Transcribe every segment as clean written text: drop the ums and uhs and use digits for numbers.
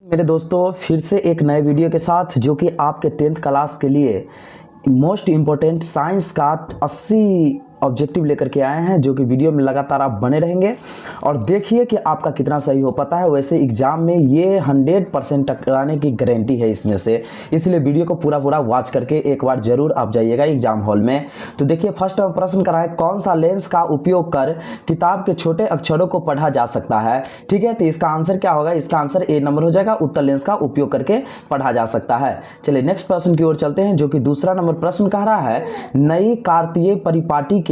मेरे दोस्तों फिर से एक नए वीडियो के साथ जो कि आपके 10th क्लास के लिए मोस्ट इम्पोर्टेंट साइंस का 80 ऑब्जेक्टिव लेकर के आए हैं, जो कि वीडियो में लगातार आप बने रहेंगे और देखिए कि आपका कितना सही हो पाता है। वैसे एग्जाम में ये 100% टकराने की गारंटी है इसमें से, इसलिए वीडियो को पूरा वॉच करके एक बार जरूर आप जाइएगा एग्जाम हॉल में। तो देखिए फर्स्ट प्रश्न करा है, कौन सा लेंस का उपयोग कर किताब के छोटे अक्षरों को पढ़ा जा सकता है। ठीक है, तो इसका आंसर क्या होगा? इसका आंसर ए नंबर हो जाएगा, उत्तल लेंस का उपयोग करके पढ़ा जा सकता है। चलिए नेक्स्ट प्रश्न की ओर चलते हैं, जो कि दूसरा नंबर प्रश्न कह रहा है, नई कार्तीय परिपाटी के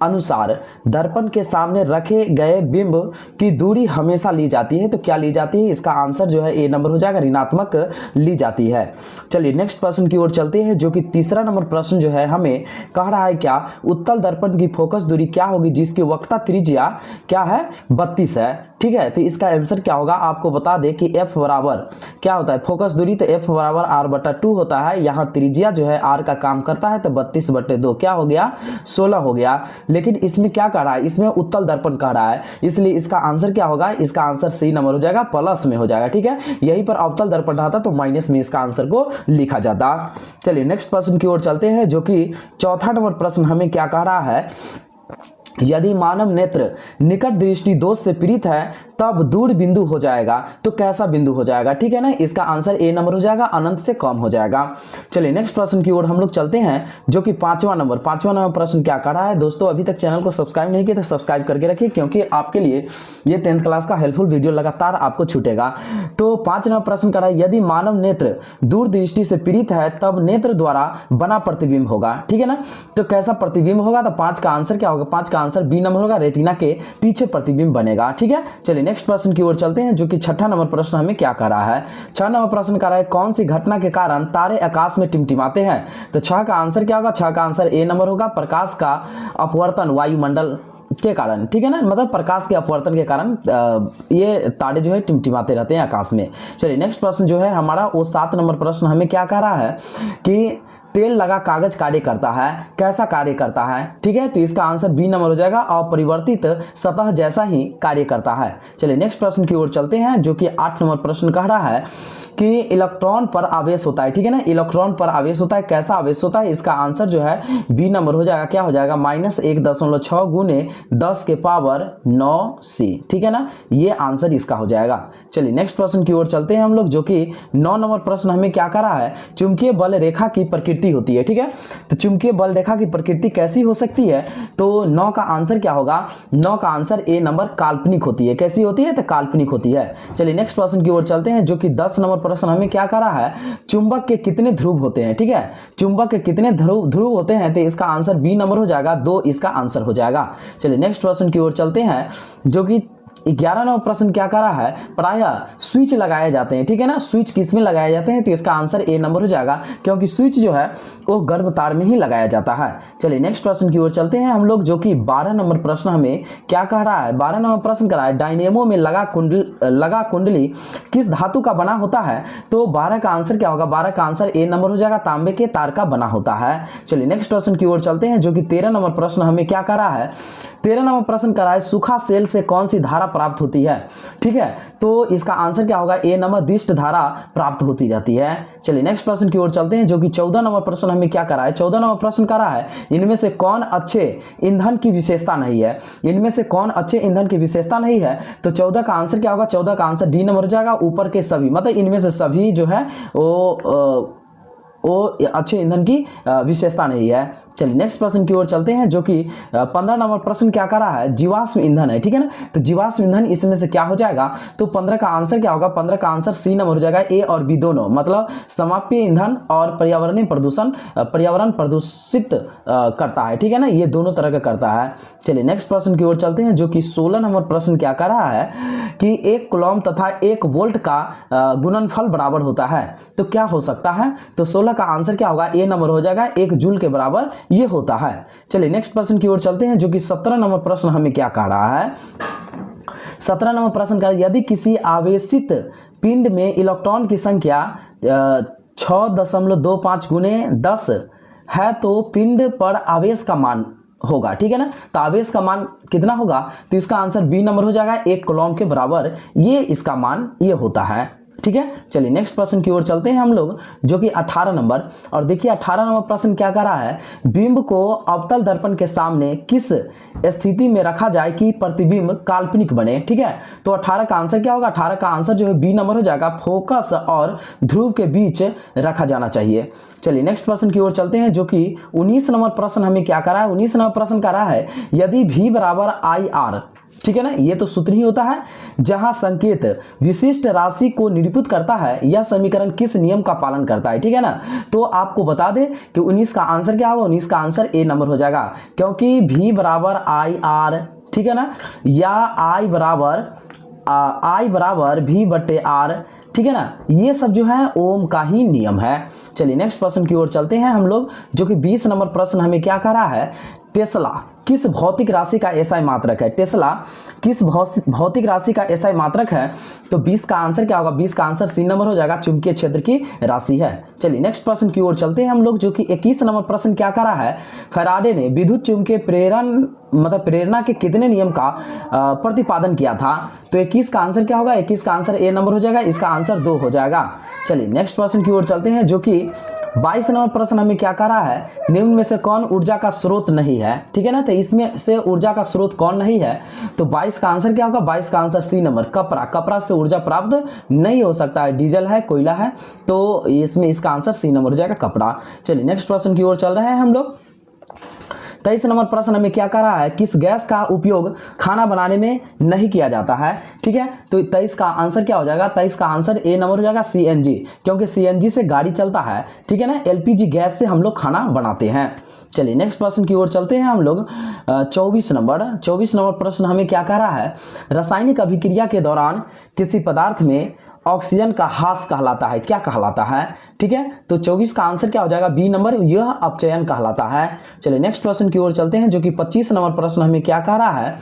अनुसार दर्पण के सामने रखे गए बिंब की दूरी हमेशा ली जाती है। तो क्या ली जाती है? इसका आंसर जो है ए नंबर हो जाएगा, ऋणात्मक ली जाती है। चलिए नेक्स्ट प्रश्न की ओर चलते हैं, जो कि तीसरा नंबर प्रश्न जो है हमें कह रहा है, क्या उत्तल दर्पण की फोकस दूरी क्या होगी जिसकी वक्रता त्रिज्या क्या है? 32 है। ठीक है, तो इसका आंसर क्या होगा? आपको बता दें कि f बराबर क्या होता है फोकस दूरी, तो f बराबर r/2 होता है। यहाँ त्रिज्या जो है r का काम करता है, तो 32/2 क्या हो गया? 16 हो गया। लेकिन इसमें क्या कह रहा है? इसमें उत्तल दर्पण कह रहा है, इसलिए इसका आंसर क्या होगा? इसका आंसर सी नंबर हो जाएगा, प्लस में हो जाएगा। ठीक है, यहीं पर अवतल दर्पण रहता तो माइनस में इसका आंसर को लिखा जाता। चलिए नेक्स्ट प्रश्न की ओर चलते हैं, जो कि चौथा नंबर प्रश्न हमें क्या कह रहा है, यदि मानव नेत्र निकट दृष्टि दोष से पीड़ित है तब दूर बिंदु हो जाएगा। तो कैसा बिंदु हो जाएगा? ठीक है ना, इसका आंसर ए नंबर हो जाएगा, अनंत से कम हो जाएगा। चलिए नेक्स्ट प्रश्न की ओर हम लोग चलते हैं, जो कि पांचवा नंबर प्रश्न क्या कर रहा है। दोस्तों अभी तक चैनल को सब्सक्राइब नहीं किया तो सब्सक्राइब करके रखिए, क्योंकि आपके लिए ये 10th क्लास का हेल्पफुल वीडियो लगातार आपको छूटेगा। तो 5 नंबर प्रश्न कर रहा है, यदि मानव नेत्र दूर दृष्टि से पीड़ित है तब नेत्र द्वारा बना प्रतिबिंब होगा। ठीक है ना, तो कैसा प्रतिबिंब होगा? तो 5 का आंसर क्या होगा? 5 का आंसर बी नंबर होगा, रेटिना के पीछे प्रतिबिंब बनेगा। ठीक है, चलिए नेक्स्ट प्रश्न की ओर चलते हैं, जो कि छठा नंबर प्रश्न हमें क्या कर रहा है। 6 नंबर प्रश्न कर रहा है, कौन सी घटना के कारण तारे आकाश में टिमटिमाते हैं। तो 6 का आंसर क्या होगा? 6 का आंसर ए नंबर होगा, प्रकाश का अपवर्तन वायुमंडल के कारण। ठीक है ना, मतलब प्रकाश के अपवर्तन के कारण ये तारे जो है टिमटिमाते रहते हैं आकाश में। चलिए नेक्स्ट प्रश्न जो है हमारा वो 7 नंबर प्रश्न हमें क्या कह रहा है कि तेल लगा कागज कार्य करता है, कैसा कार्य करता है। ठीक है, तो इसका आंसर बी नंबर हो जाएगा, अपरिवर्तित सतह जैसा ही कार्य करता है। चलिए नेक्स्ट प्रश्न की ओर चलते हैं, जो कि 8 नंबर प्रश्न कह रहा है कि इलेक्ट्रॉन पर आवेश होता है। ठीक है ना, इलेक्ट्रॉन पर आवेश होता है, कैसा आवेश होता है? इसका आंसर जो है बी नंबर हो जाएगा, क्या हो जाएगा? -1.6 गुने 10 के पावर 9c। ठीक है ना, ये आंसर इसका हो जाएगा। चलिए नेक्स्ट प्रश्न की ओर चलते हैं हम लोग, जो कि 9 नंबर प्रश्न हमें क्या कर रहा है, चुंबकीय बल रेखा की प्रकृति होती है। ठीक है, तो चुंबकीय बल रेखा की प्रकृति कैसी हो सकती है? तो 9 का आंसर क्या होगा? 9 का आंसर ए नंबर, काल्पनिक होती है। कैसी होती है? तो काल्पनिक होती है। चलिए नेक्स्ट प्रश्न की ओर चलते हैं, जो कि 10 नंबर प्रश्न हमें क्या कर रहा है, चुंबक के कितने ध्रुव होते हैं। ठीक है, चुंबक के कितने ध्रुव होते हैं? तो इसका आंसर बी नंबर हो जाएगा, 2 इसका आंसर हो जाएगा। चलिए नेक्स्ट प्रश्न की ओर चलते हैं, जो कि 11 नंबर प्रश्न क्या कर रहा है, प्रायः स्विच लगाए जाते हैं। ठीक है ना, स्विच किस में लगाए जाते हैं? तो इसका आंसर ए नंबर हो जाएगा, क्योंकि स्विच जो है वो गर्भ तार में ही लगाया जाता है। चलिए नेक्स्ट प्रश्न की ओर चलते हैं हम लोग, जो कि 12 नंबर प्रश्न हमें क्या कह रहा है। 12 नंबर प्रश्न कह रहा है, डायनेमो में लगा कुंडली किस धातु का बना होता है। तो 12 का आंसर क्या होगा? 12 का आंसर ए नंबर हो जाएगा, तांबे के तार का बना होता है। चलिए नेक्स्ट प्रश्न की ओर चलते हैं, जो कि 13 नंबर प्रश्न हमें क्या कह रहा है। 13 नंबर प्रश्न कह रहा है, सूखा सेल से कौन सी धारा प्राप्त होती है। ठीक है, तो इसका आंसर क्या होगा? ए नंबर, दिष्ट धारा प्राप्त होती रहती है। चलिए नेक्स्ट प्रश्न की ओर चलते हैं, जो कि 14 नंबर प्रश्न हमें क्या कर रहा है। 14 नंबर प्रश्न कर रहा है, इनमें से कौन अच्छे ईंधन की विशेषता नहीं है। इनमें से कौन अच्छे ईंधन की विशेषता नहीं है? तो 14 का आंसर क्या होगा? 14 का आंसर डी नंबर हो जाएगा, ऊपर के सभी, मतलब इनमें से सभी जो है वो अच्छे ईंधन की विशेषता नहीं है। चलिए नेक्स्ट प्रश्न की ओर चलते हैं, जो कि 15 नंबर प्रश्न क्या कर रहा है, जीवाश्म ईंधन है। ठीक है ना, तो जीवाश्म ईंधन इसमें से क्या हो जाएगा? तो 15 का आंसर क्या होगा? 15 का आंसर सी नंबर हो जाएगा, ए और बी दोनों, मतलब समाप्य ईंधन और पर्यावरण प्रदूषित करता है। ठीक है ना, ये दोनों तरह का करता है। चलिए नेक्स्ट प्रश्न की ओर चलते हैं, जो कि 16 नंबर प्रश्न क्या कर रहा है कि 1 कूलम तथा 1 वोल्ट का गुणनफल बराबर होता है। तो क्या हो सकता है? तो 16 का आंसर क्या होगा? ए नंबर हो जाएगा, 1 जूल के बराबर ये होता है। चलिए नेक्स्ट प्रश्न की ओर चलते हैं, जो कि 17 नंबर प्रश्न हमें क्या कह रहा है। 17 नंबर प्रश्न का, यदि किसी आवेशित पिंड में इलेक्ट्रॉन की संख्या 6.25 गुने 10 है तो पिंड पर आवेश का मान होगा। ठीक है ना, तो आवेश का मान कितना होगा? तो इसका आंसर बी नंबर हो जाएगा, 1 कूलम के बराबर ये इसका मान ये होता है। ठीक है। चलिए नेक्स्ट प्रश्न की ओर चलते हैं हम लोग, जो कि 18 नंबर। और देखिए 18 नंबर प्रश्न क्या कर रहा है, बिंब को अवतल दर्पण के सामने किस स्थिति में रखा जाए कि प्रतिबिंब काल्पनिक बने। ठीक है, तो 18 का आंसर क्या होगा, 18 का आंसर जो है बी नंबर हो जाएगा, फोकस और ध्रुव के बीच रखा जाना चाहिए। चलिए नेक्स्ट प्रश्न की ओर चलते हैं, जो कि 19 नंबर प्रश्न हमें क्या कर रहा है, 19 नंबर प्रश्न कर रहा है, यदि V बराबर IR, ठीक है ना, ये तो सूत्र ही होता है, जहां संकेत विशिष्ट राशि को निरूपित करता है, यह समीकरण किस नियम का पालन करता है। ठीक है ना, तो आपको बता दें कि 19 का आंसर क्या होगा, 19 का आंसर ए नंबर हो जाएगा, क्योंकि V बराबर IR, ठीक है ना, या I बराबर V बटे R, ठीक है ना, ये सब जो है ओम का ही नियम है। चलिए नेक्स्ट प्रश्न की ओर चलते हैं हम लोग, जो कि 20 नंबर प्रश्न हमें क्या कर रहा है, टेस्ला किस भौतिक राशि का एसआई मात्रक है। टेस्ला किस भौतिक राशि का एसआई मात्रक है, तो 20 का आंसर क्या होगा, 20 का आंसर सी नंबर हो जाएगा, चुंबकीय क्षेत्र की राशि है। चलिए नेक्स्ट प्रश्न की ओर चलते हैं हम लोग, जो कि 21 नंबर प्रश्न क्या कर रहा है, फैराडे ने विद्युत चुंबकीय प्रेरणा के कितने नियम का प्रतिपादन किया था। तो 21 का आंसर क्या होगा, 21 का आंसर ए नंबर हो जाएगा, इसका आंसर 2 हो जाएगा। चलिए नेक्स्ट प्रश्न की ओर चलते हैं, जो कि 22 नंबर प्रश्न हमें क्या कर रहा है, निम्न में से कौन ऊर्जा का स्रोत नहीं है। ठीक है ना, तो इसमें से ऊर्जा का स्रोत कौन नहीं है, तो 22 का आंसर क्या होगा, 22 का आंसर सी नंबर, कपड़ा से ऊर्जा प्राप्त नहीं हो सकता है, डीजल है, कोयला है, तो इसमें इसका आंसर सी नंबर हो जाएगा, कपड़ा। चलिए नेक्स्ट प्रश्न की ओर चल रहे हैं हम लोग। 23 नंबर प्रश्न हमें क्या कर रहा है, किस गैस का उपयोग खाना बनाने में नहीं किया जाता है। ठीक है, तो 23 का आंसर क्या हो जाएगा, 23 का आंसर ए नंबर हो जाएगा, सीएनजी, क्योंकि सीएनजी से गाड़ी चलता है। ठीक है ना, एलपीजी गैस से हम लोग खाना बनाते हैं। चलिए नेक्स्ट प्रश्न की ओर चलते हैं हम लोग। 24 नंबर प्रश्न हमें क्या कह रहा है, रासायनिक अभिक्रिया के दौरान किसी पदार्थ में ऑक्सीजन का ह्रास कहलाता है, क्या कहलाता है। ठीक है, तो 24 का आंसर क्या हो जाएगा, बी नंबर, यह अपचयन कहलाता है। चलिए नेक्स्ट प्रश्न की ओर चलते हैं, जो कि 25 नंबर प्रश्न हमें क्या कह रहा है,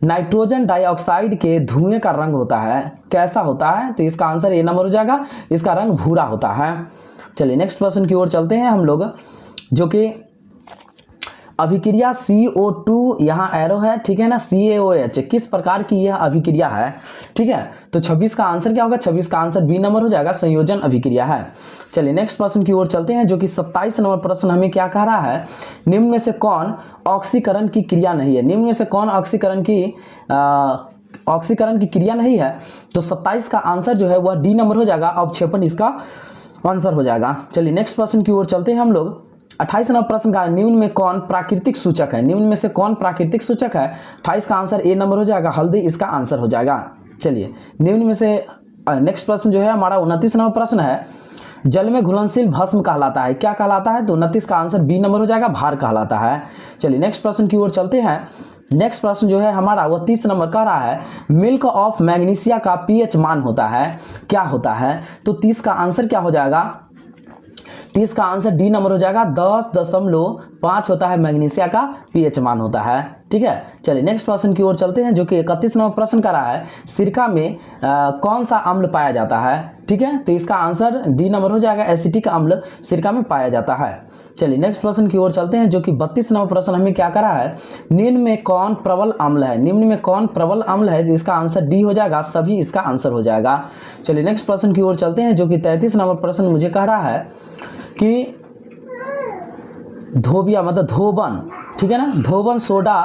नाइट्रोजन डाइऑक्साइड के धुएं का रंग होता है, कैसा होता है, तो इसका आंसर ए नंबर हो जाएगा, इसका रंग भूरा होता है। चलिए नेक्स्ट प्रश्न की ओर चलते हैं हम लोग, जो कि अभिक्रिया CO2, यहाँ एरो है, ठीक है ना, CaOH किस प्रकार की यह अभिक्रिया है। ठीक है, तो 26 का आंसर क्या होगा, 26 का आंसर बी नंबर हो जाएगा, संयोजन अभिक्रिया है। चलिए नेक्स्ट प्रश्न की ओर चलते हैं, जो कि 27 नंबर प्रश्न हमें क्या कह रहा है, निम्न में से कौन ऑक्सीकरण की क्रिया नहीं है, निम्न में से कौन ऑक्सीकरण की क्रिया नहीं है, तो 27 का आंसर जो है वह डी नंबर हो जाएगा, अवक्षेपण इसका आंसर हो जाएगा। चलिए नेक्स्ट प्रश्न की ओर चलते हैं हम लोग। 28 नंबर प्रश्न का, निम्न में कौन प्राकृतिक सूचक है, निम्न में से कौन प्राकृतिक सूचक है, 28 का आंसर ए नंबर हो जाएगा, हल्दी, इसका आंसर हो जाएगा। चलिए निम्न में से नेक्स्ट प्रश्न जो है हमारा 29 नंबर प्रश्न है, जल में घुलनशील भस्म कहलाता है, क्या कहलाता है, तो 29 का आंसर बी नंबर हो जाएगा, भार कहलाता है। चलिए नेक्स्ट प्रश्न की ओर चलते हैं। नेक्स्ट प्रश्न जो है हमारा वो 30 नंबर का रहा है, मिल्क ऑफ मैग्नीशिया का पीएच मान होता है, क्या होता है, तो 30 का आंसर क्या हो जाएगा, 30 का आंसर डी नंबर हो जाएगा, 10.5 होता है मैग्नीशिया का पीएच मान होता है। ठीक है, चलिए नेक्स्ट प्रश्न की ओर चलते हैं, जो कि 31 नंबर प्रश्न का रहा है, सिरका में कौन सा अम्ल पाया जाता है। ठीक है, तो इसका आंसर डी नंबर हो जाएगा, एसिटिक अम्ल सिरका में पाया जाता है। चलिए नेक्स्ट प्रश्न की ओर चलते हैं, जो कि 32 नंबर प्रश्न हमें क्या करा है, निम्न में कौन प्रबल अम्ल है, निम्न में कौन प्रबल अम्ल है, इसका आंसर डी हो जाएगा, सभी इसका आंसर हो जाएगा। चलिए नेक्स्ट प्रश्न की ओर चलते हैं, जो कि 33 नंबर प्रश्न मुझे कह रहा है कि धोबिया मतलब धोबन, ठीक है ना, धोबन सोडा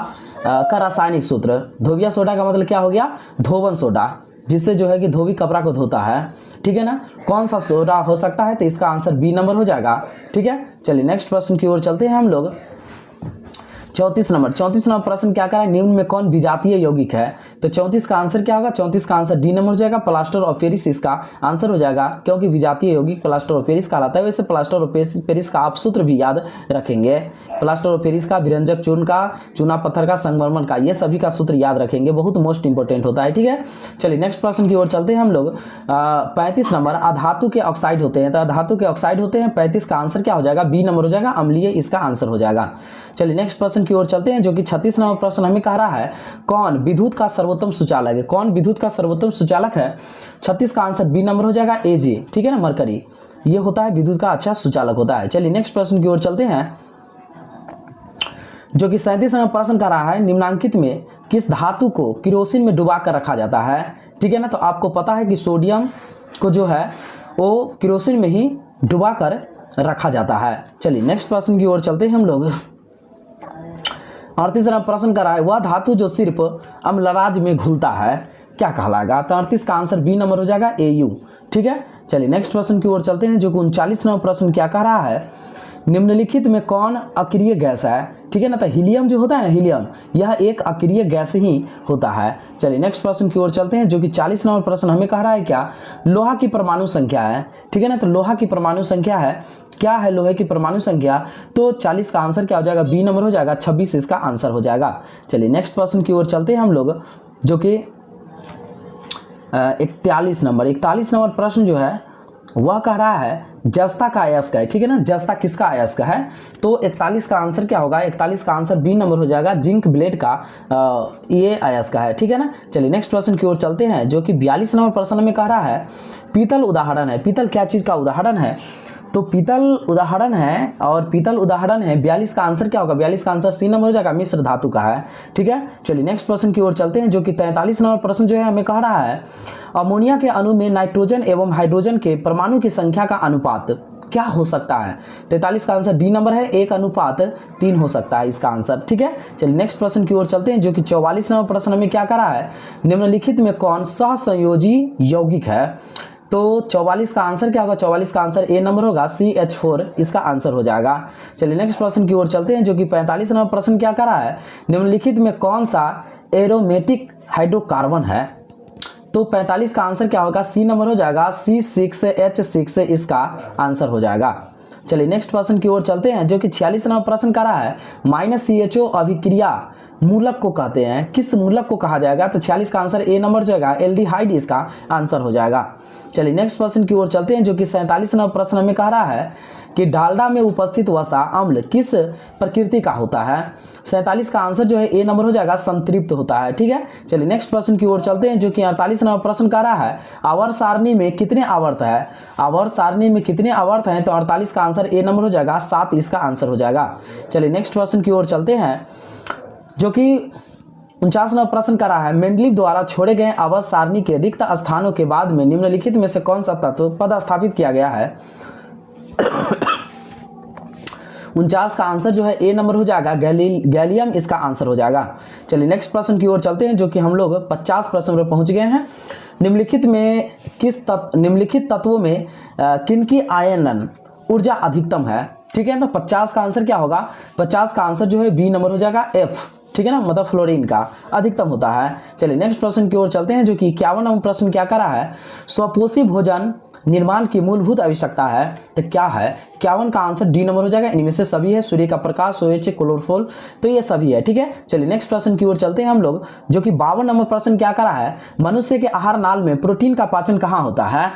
का रासायनिक सूत्र, धोबिया सोडा का मतलब क्या हो गया, धोबन सोडा, जिससे जो है कि धोबी कपड़ा को धोता है। ठीक है ना, कौन सा सोडा हो सकता है, तो इसका आंसर बी नंबर हो जाएगा। ठीक है, चलिए नेक्स्ट प्रश्न की ओर चलते हैं हम लोग। 34 नंबर प्रश्न क्या करा है, निम्न में कौन विजातीय यौगिक है, तो 34 का आंसर क्या होगा, 34 का आंसर डी नंबर हो जाएगा, प्लास्टर ऑफ पेरिस इसका आंसर हो जाएगा, क्योंकि विजातीय यौगिक प्लास्टर ऑफ पेरिस कहलाता है। वैसे प्लास्टर ऑफ पेरिस का आप सूत्र भी याद रखेंगे, प्लास्टर ऑफ पेरिस का, विरंजक चूर्ण का, चूना पत्थर का, संगमरमर का, ये सभी का सूत्र याद रखेंगे, बहुत मोस्ट इंपोर्टेंट होता है। ठीक है, चलिए नेक्स्ट प्रश्न की ओर चलते हैं हम लोग। 35 नंबर, अधातु के ऑक्साइड होते हैं, तो अधातु के ऑक्साइड होते हैं, 35 का आंसर क्या हो जाएगा, बी नंबर हो जाएगा, अम्लीय, इसका आंसर हो जाएगा। चलिए नेक्स्ट प्रश्न की ओर चलते हैं, जो कि 36 नंबर प्रश्न हमें कह रहा है, कौन विद्युत का सर्वोत्तम सुचालक है, कौन विद्युत का सर्वोत्तम सुचालक है, 36 का आंसर बी नंबर हो जाएगा, एजी, ठीक है ना, मरकरी, ये होता है विद्युत का अच्छा सुचालक होता है। चलिए नेक्स्ट प्रश्न की ओर चलते हैं, जो कि 37 नंबर प्रश्न कर रहा है, निम्नांकित में किस धातु को किरोसिन में डुबा कर रखा जाता है। ठीक है ना, तो आपको पता है कि सोडियम, को जो है वो केरोसिन में ही डुबा कर रखा जाता है। चलिए नेक्स्ट प्रश्न की ओर चलते हैं हम लोग। 38वां प्रश्न करा है, वह धातु जो सिर्फ अम्लराज में घुलता है क्या कहलाएगा? तो 38 का आंसर बी नंबर हो जाएगा Au। ठीक है, चलिए नेक्स्ट प्रश्न की ओर चलते हैं जो कि 39वां प्रश्न क्या कह रहा है, निम्नलिखित में कौन अक्रिय गैस है? ठीक है ना, तो हीलियम जो होता है ना, हीलियम यह एक अक्रिय गैस ही होता है। चलिए नेक्स्ट प्रश्न की ओर चलते हैं जो कि 40वां प्रश्न हमें कह रहा है क्या, लोहा की परमाणु संख्या है। ठीक है ना, तो लोहा की परमाणु संख्या है, क्या है लोहे की परमाणु संख्या? तो 40 का आंसर क्या हो जाएगा? बी नंबर हो जाएगा, 26 इसका आंसर हो जाएगा। चलिए नेक्स्ट प्रश्न की ओर चलते हैं हम लोग जो कि 41 नंबर प्रश्न जो है वह कह रहा है जस्ता का अयस्क है। ठीक है ना, जस्ता किसका अयस्क है? तो 41 का आंसर क्या होगा? 41 का आंसर बी नंबर हो जाएगा, जिंक ब्लेड का ये अयस्क है। ठीक है ना, चलिए नेक्स्ट प्रश्न की ओर चलते हैं जो कि 42 नंबर प्रश्न में कह रहा है पीतल उदाहरण है। पीतल क्या चीज़ का उदाहरण है? तो पीतल उदाहरण है, और पीतल उदाहरण है। 42 का आंसर क्या होगा? 42 का आंसर सी नंबर हो जाएगा, मिश्र धातु का है। ठीक है, चलिए नेक्स्ट प्रश्न की ओर चलते हैं जो कि 43 नंबर प्रश्न जो है हमें कह रहा है अमोनिया के अणु में नाइट्रोजन एवं हाइड्रोजन के परमाणु की संख्या का अनुपात क्या हो सकता है? 43 का आंसर डी नंबर है, 1:3 हो सकता है इसका आंसर। ठीक है, चलिए नेक्स्ट प्रश्न की ओर चलते हैं जो कि 44 नंबर प्रश्न में क्या कह रहा है, निम्नलिखित में कौन सहसंयोजी यौगिक है? तो 44 का आंसर क्या होगा? 44 का आंसर ए नंबर होगा, CH4 इसका आंसर हो जाएगा। चलिए नेक्स्ट प्रश्न की ओर चलते हैं जो कि 45 नंबर प्रश्न क्या कर रहा है, निम्नलिखित में कौन सा एरोमेटिक हाइड्रोकार्बन है? तो 45 का आंसर क्या होगा? सी नंबर हो जाएगा, C6H6 इसका आंसर हो जाएगा। चलिए नेक्स्ट प्रश्न की ओर चलते हैं जो कि 46 नंबर प्रश्न कर रहा है -CHO अभिक्रिया मूलक को कहते हैं, किस मूलक को कहा जाएगा? तो 46 का आंसर ए नंबर जाएगा, एल्डिहाइड इसका आंसर हो जाएगा। चलिए नेक्स्ट प्रश्न की ओर चलते हैं जो कि 47 नंबर प्रश्न में कह रहा है कि डालडा में उपस्थित वसा अम्ल किस प्रकृति का होता है? 47 का आंसर जो है ए नंबर हो जाएगा, संतृप्त होता है। ठीक है, चलिए नेक्स्ट प्रश्न की ओर चलते हैं जो कि 48 नंबर प्रश्न कह रहा है आवर्त सारणी में कितने आवर्त है? आवर्त सारणी में कितने आवर्त हैं? तो 48 का आंसर ए नंबर हो जाएगा, 7 इसका आंसर हो जाएगा। चलिए नेक्स्ट प्रश्न की ओर चलते हैं जो कि 49 नंबर प्रश्न कर रहा है मेंडलीव द्वारा छोड़े गए आवर्त सारणी के रिक्त स्थानों के बाद में निम्नलिखित में से कौन सा तत्व पदस्थापित किया गया है? 49 का आंसर जो है ए नंबर हो जाएगा, गैलियम इसका आंसर हो जाएगा। चलिए नेक्स्ट प्रश्न की ओर चलते हैं जो कि हम लोग 50 प्रश्न पर पहुंच गए हैं। निम्नलिखित तत्वों में किनकी आयनन ऊर्जा अधिकतम है? ठीक है, तो 50 का आंसर क्या होगा? 50 का आंसर जो है बी नंबर हो जाएगा, F। ठीक है ना, मतलब फ्लोरीन का अधिकतम होता है। चलिए नेक्स्ट प्रश्न की ओर चलते हैं जो कि 51 नंबर प्रश्न क्या कर रहा है, स्वपोषी भोजन निर्माण की मूलभूत आवश्यकता है तो क्या है? 51 का आंसर डी नंबर हो जाएगा, इनमें से सभी है, सूर्य का प्रकाश, OH, क्लोरोफिल, तो ये सभी है। ठीक है, चलिए नेक्स्ट प्रश्न की ओर चलते हैं हम लोग जो कि 52 नंबर प्रश्न क्या कर रहा है, मनुष्य के आहार नाल में प्रोटीन का पाचन कहाँ होता है?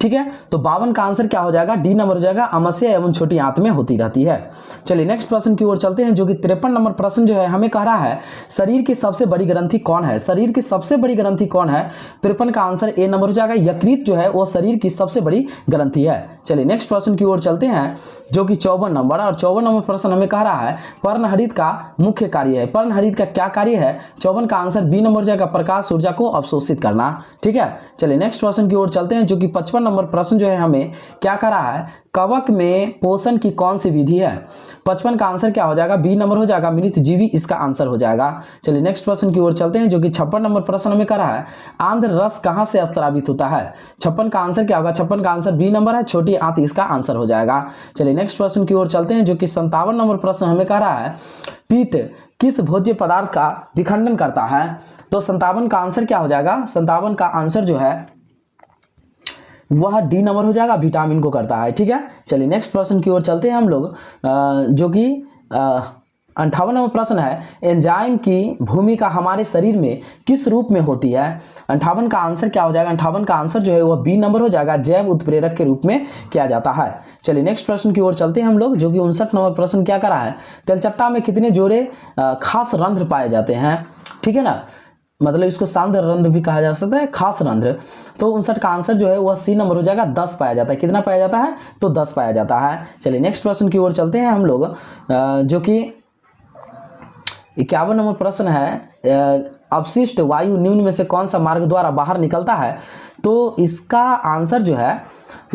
ठीक है, तो 52 का आंसर क्या हो जाएगा? डी नंबर हो जाएगा, अमाशय एवं छोटी आंत में होती रहती है। चलिए नेक्स्ट प्रश्न की ओर चलते हैं जो कि 53 नंबर प्रश्न जो है हमें कह रहा है शरीर की सबसे बड़ी ग्रंथि कौन है? शरीर की सबसे बड़ी ग्रंथि कौन है? 53 का आंसर ए नंबर हो जाएगा, यकृत जो है वो शरीर की सबसे बड़ी ग्रंथि है। चलिए नेक्स्ट प्रश्न की ओर चलते हैं जो कि 54 नंबर, और 54 नंबर प्रश्न हमें कह रहा है पर्णहरित का मुख्य कार्य है। पर्णहरित का क्या कार्य है? 54 का आंसर बी नंबर हो जाएगा, प्रकाश ऊर्जा को अवशोषित करना। ठीक है, चलिए नेक्स्ट प्रश्न की ओर चलते हैं जो कि 55 नंबर प्रश्न जो है हमें क्या कर रहा है, कवक में पोषण की कौन सी विधि है? 55 का आंसर क्या हो जाएगा? बी नंबर हो जाएगा, मृतजीवी इसका आंसर हो जाएगा। चलिए नेक्स्ट प्रश्न की ओर चलते हैं जो कि 56 नंबर प्रश्न में कर रहा है आंध्र रस कहां से स्रावित होता है? 56 का आंसर क्या होगा? 56 का आंसर बी नंबर है, छोटी आंत इसका आंसर हो जाएगा। चलिए नेक्स्ट प्रश्न की ओर चलते हैं जो कि 57 नंबर प्रश्न हमें कह रहा है पीत किस भोज्य पदार्थ का विखंडन करता है? तो 57 का आंसर क्या हो जाएगा? 57 का आंसर जो है वह डी नंबर हो जाएगा, विटामिन को करता है। ठीक है, चलिए नेक्स्ट प्रश्न की ओर चलते हैं हम लोग जो कि 58 नंबर प्रश्न है एंजाइम की भूमिका हमारे शरीर में किस रूप में होती है? 58 का आंसर क्या हो जाएगा? 58 का आंसर जो है वह बी नंबर हो जाएगा, जैव उत्प्रेरक के रूप में किया जाता है। चलिए नेक्स्ट प्रश्न की ओर चलते हैं हम लोग जो कि 59 नंबर प्रश्न क्या कर रहा है, तेलचट्टा में कितने जोड़े खास रंध्र पाए जाते हैं? ठीक है ना, मतलब इसको सांद्र रंध्र भी कहा जा सकता है, खास रंध्र। तो 59 का आंसर जो है वह सी नंबर हो जाएगा, 10 पाया जाता है। कितना पाया जाता है? तो 10 पाया जाता है। चलिए नेक्स्ट प्रश्न की ओर चलते हैं हम लोग जो कि 51 नंबर प्रश्न है अपशिष्ट वायु निम्न में से कौन सा मार्ग द्वारा बाहर निकलता है? तो इसका आंसर जो है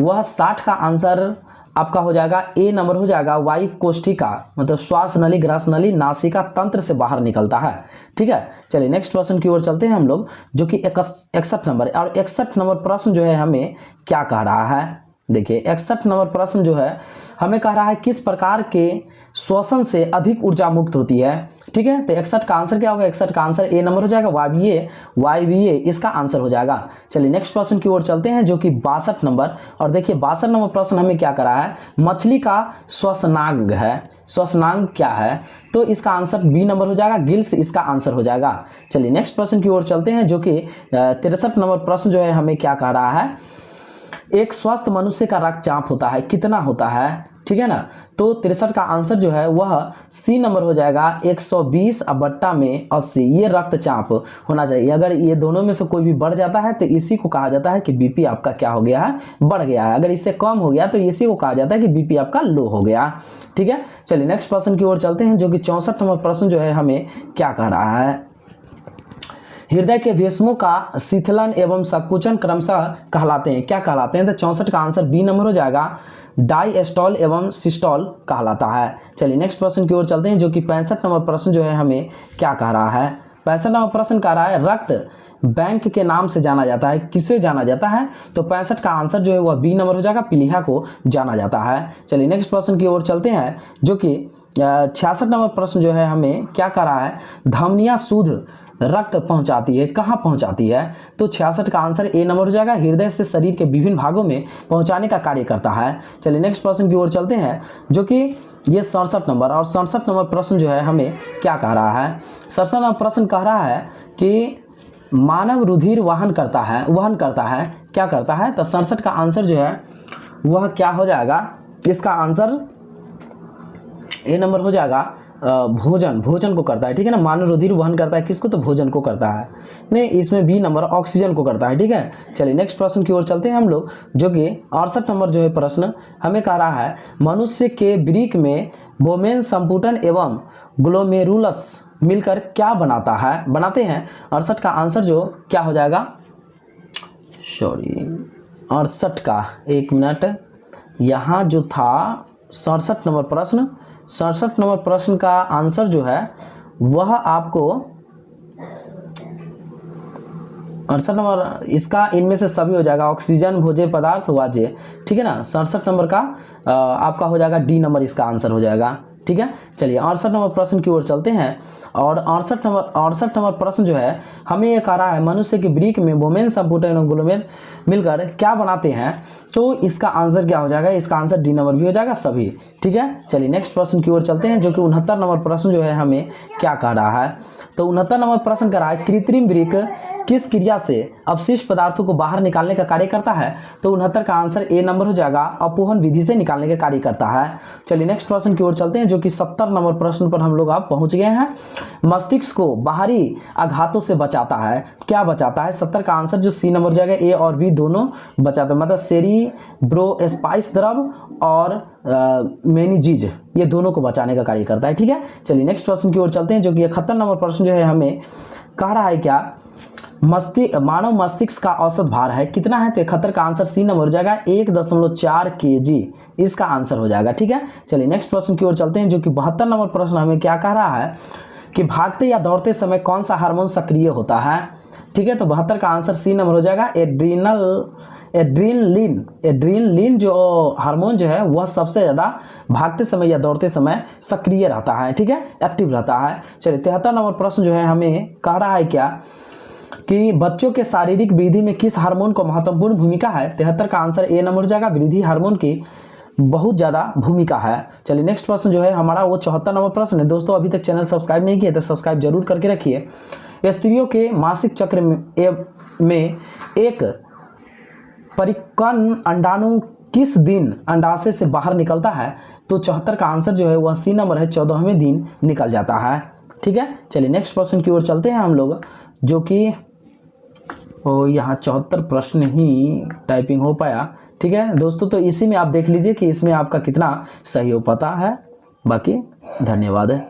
वह 60 का आंसर आपका हो जाएगा ए नंबर हो जाएगा, वायु कोष्ठिका मतलब श्वास नली, ग्रास नली, नासिका तंत्र से बाहर निकलता है। ठीक है, चलिए नेक्स्ट प्रश्न की ओर चलते हैं हम लोग, जो कि 61 नंबर। और 61 नंबर प्रश्न जो है हमें क्या कह रहा है? देखिए 61 नंबर प्रश्न जो है हमें कह रहा है किस प्रकार के श्वसन से अधिक ऊर्जा मुक्त होती है? ठीक है, तो 61 का आंसर क्या होगा? 61 का आंसर ए नंबर हो जाएगा, वायवीय इसका आंसर हो जाएगा। चलिए नेक्स्ट प्रश्न की ओर चलते हैं, जो कि 62 नंबर। और देखिए 62 नंबर प्रश्न हमें क्या करा है? मछली का श्वसनांग है, श्वसनांग क्या है? तो इसका आंसर बी नंबर हो जाएगा, गिल्स इसका आंसर हो जाएगा। चलिए नेक्स्ट प्रश्न की ओर चलते हैं, जो कि 63 नंबर प्रश्न जो है हमें क्या कह रहा है? एक स्वस्थ मनुष्य का रक्तचाप होता है, कितना होता है? ठीक है ना, तो 63 का आंसर जो है वह सी नंबर हो जाएगा, 120/80 ये रक्तचाप होना चाहिए। अगर ये दोनों में से कोई भी बढ़ जाता है तो इसी को कहा जाता है कि बीपी आपका क्या हो गया है? बढ़ गया है। अगर इससे कम हो गया तो इसी को कहा जाता है कि बीपी आपका लो हो गया। ठीक है, चलिए नेक्स्ट प्रश्न की ओर चलते हैं, जो कि 64 नंबर प्रश्न जो है हमें क्या कह रहा है? हृदय के भेषमों का शिथिलन एवं संकुचन क्रमशः कहलाते हैं, क्या कहलाते हैं? तो 64 का आंसर बी नंबर हो जाएगा, डायस्टॉल एवं सिस्टॉल कहलाता है। चलिए नेक्स्ट प्रश्न की ओर चलते हैं, जो कि 65 नंबर प्रश्न जो है हमें क्या कह रहा है? 65 नंबर प्रश्न कह रहा है रक्त बैंक के नाम से जाना जाता है, किसे जाना जाता है? तो 65 का आंसर जो है वह बी नंबर हो जाएगा, पीलिया को जाना जाता है। चलिए नेक्स्ट प्रश्न की ओर चलते हैं, जो कि 66 नंबर प्रश्न जो है हमें क्या कह रहा है? धमनियां शुद्ध रक्त पहुंचाती है, कहाँ पहुंचाती है? तो 66 का आंसर ए नंबर हो जाएगा, हृदय से शरीर के विभिन्न भागों में पहुंचाने का कार्य करता है। चलिए नेक्स्ट प्रश्न की ओर चलते हैं, जो कि ये 67 नंबर। और 67 नंबर प्रश्न जो है हमें क्या कह रहा है? 67 नंबर प्रश्न कह रहा है कि मानव रुधिर वहन करता है, क्या करता है? तो 67 का आंसर जो है वह क्या हो जाएगा? इसका आंसर ए नंबर हो जाएगा, भोजन को करता है। ठीक है ना, मानव रुधिर वहन करता है किसको? तो भोजन को करता है। नहीं, इसमें बी नंबर ऑक्सीजन को करता है। ठीक है, चलिए नेक्स्ट प्रश्न की ओर चलते हैं हम लोग, जो कि 68 नंबर जो है प्रश्न हमें कह रहा है मनुष्य के वृक्क में बोमेन संपुटन एवं ग्लोमेरुलस मिलकर क्या बनाते हैं? 68 का आंसर जो क्या हो जाएगा? 68 का, एक मिनट, यहाँ जो था 67 नंबर प्रश्न, 67 नंबर प्रश्न का आंसर जो है वह आपको 68 नंबर, इसका इनमें से सभी हो जाएगा, ऑक्सीजन, भोज्य पदार्थ, वाज्य। ठीक है ना, 67 नंबर का आपका हो जाएगा डी नंबर इसका आंसर हो जाएगा। ठीक है, चलिए 68 नंबर प्रश्न की ओर चलते हैं। और 68 नंबर प्रश्न जो है हमें ये कह रहा है मनुष्य के वृक्क में बोमेन संपुटन और ग्लोमेर मिलकर क्या बनाते हैं? तो इसका आंसर क्या हो जाएगा? इसका आंसर डी नंबर भी हो जाएगा, सभी। ठीक है, चलिए नेक्स्ट प्रश्न की ओर चलते हैं, जो कि 69 नंबर प्रश्न जो है हमें क्या कह रहा है? तो 69 नंबर प्रश्न कह रहा है कृत्रिम वृक्क किस क्रिया से अपशिष्ट पदार्थों को बाहर निकालने का कार्य करता है? तो 69 का आंसर ए नंबर हो जाएगा, अपोहन विधि से निकालने का कार्य करता है। चलिए नेक्स्ट प्रश्न की ओर चलते हैं, जो कि 70 नंबर प्रश्न पर हम लोग आप पहुंच गए हैं। मस्तिष्क को बाहरी आघातों से बचाता है, क्या बचाता है? 70 का आंसर जो सी नंबर हो जाएगा, ए और बी दोनों बचाता है, मतलब सेरिब्रोस्पाइस द्रव और मेनिजीज ये दोनों को बचाने का कार्य करता है। ठीक है, चलिए नेक्स्ट प्रश्न की ओर चलते हैं, जो कि 71 नंबर प्रश्न जो है हमें कह रहा है क्या? मानव मस्तिष्क का औसत भार है, कितना है? तो 71 का आंसर सी नंबर हो जाएगा, 1.4 kg इसका आंसर हो जाएगा। ठीक है, चलिए नेक्स्ट प्रश्न की ओर चलते हैं, जो कि 72 नंबर प्रश्न हमें क्या कह रहा है कि भागते या दौड़ते समय कौन सा हार्मोन सक्रिय होता है? ठीक है, तो 72 का आंसर सी नंबर हो जाएगा, एड्रीनलिन जो हार्मोन जो है वह सबसे ज़्यादा भागते समय या दौड़ते समय सक्रिय रहता है। ठीक है, एक्टिव रहता है। चलिए 73 नंबर प्रश्न जो है हमें कह रहा है क्या कि बच्चों के शारीरिक वृद्धि में किस हार्मोन को महत्वपूर्ण भूमिका है? 73 का आंसर ए नंबर हो जाएगा, वृद्धि हार्मोन की बहुत ज़्यादा भूमिका है। चलिए नेक्स्ट प्रश्न जो है हमारा वो 74 नंबर प्रश्न है। दोस्तों अभी तक चैनल सब्सक्राइब नहीं किए तो सब्सक्राइब जरूर करके रखिए। स्त्रियों के मासिक चक्र में एक परिकन अंडाणु किस दिन अंडाशय से बाहर निकलता है? तो 74 का आंसर जो है वह सी नंबर है, 14वें दिन निकल जाता है। ठीक है, चलिए नेक्स्ट प्रश्न की ओर चलते हैं हम लोग, जो कि यहाँ 74 प्रश्न ही टाइपिंग हो पाया। ठीक है दोस्तों, तो इसी में आप देख लीजिए कि इसमें आपका कितना सही हो पाता है। बाकी धन्यवाद।